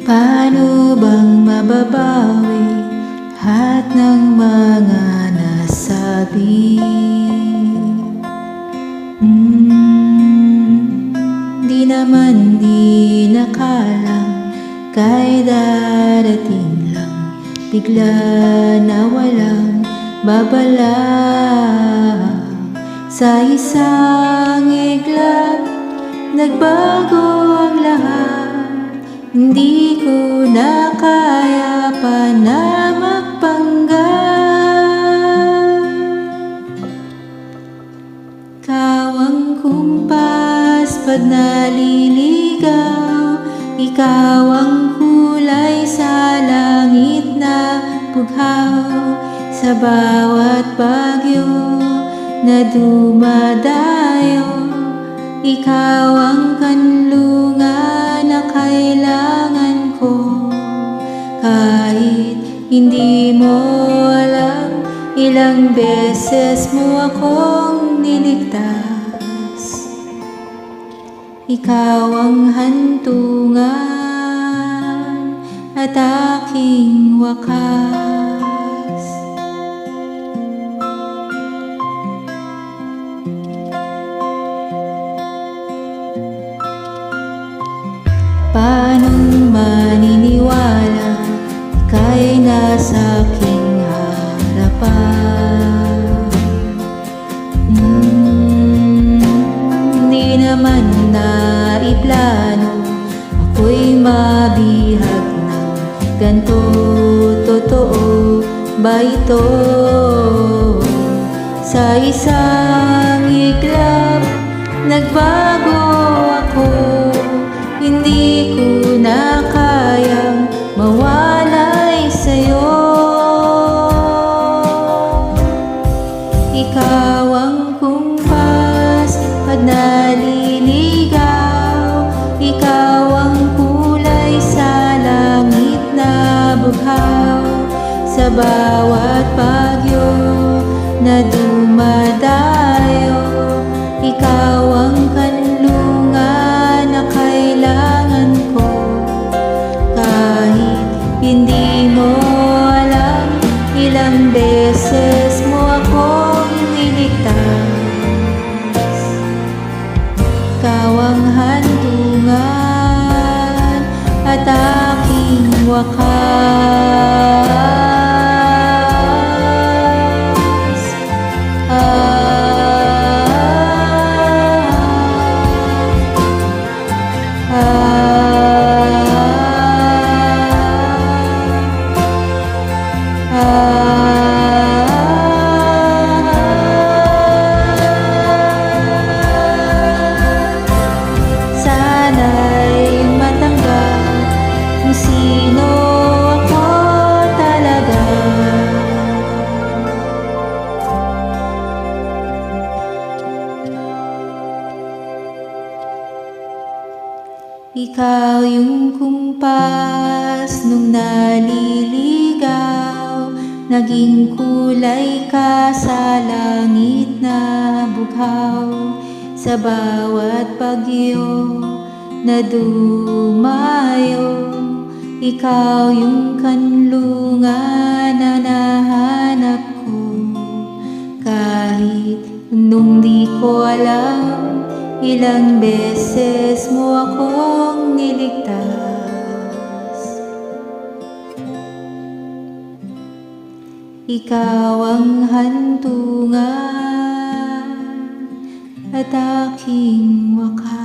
Paano bang mababawi lahat ng mga nasabi? Di naman nakalang kay darating lang, bigla na walang babala. Sa isang iglap, nagbago ang lahat. Hindi ko na kaya pa na magpanggap. Ikaw ang kumpas pag naliligaw, ikaw ang kulay sa langit na bughaw. Sa bawat bagyo na dumadayo, ikaw ang kanlungan na kailangan ko. Kahit hindi mo alam, ilang beses mo akong niligtas. Ikaw ang hantungan at aking wakas. Paanong maniniwala ika'y nasa aking harapan? Hindi naman naiplano ako'y mabihag ng ganto. Totoo ba ito? Sa isang iglap, nagbago ako. Hindi ko na kayang mawalay sa'yo. Ikaw ang kumpas pag naliligaw, ikaw ang kulay sa langit na bughaw. Sa bawat bagyo na dumadayo, ikaw ang kanlungan na kailangan ko. Kahit hindi mo alam, ilang beses mo akong niligtas. Ikaw ang hantungan at aking wakas. Sana'y matanggap kung sino ako talaga. Ikaw yung kumpas nung naliligaw, naging kulay ka sa langit na bughaw. Sa bawat bagyo na dumayo, ikaw yung kanlungan na nahanap ko. Kahit nung di ko alam, ilang beses mo akong niligtas. Ikaw ang hantungan at aking wakas.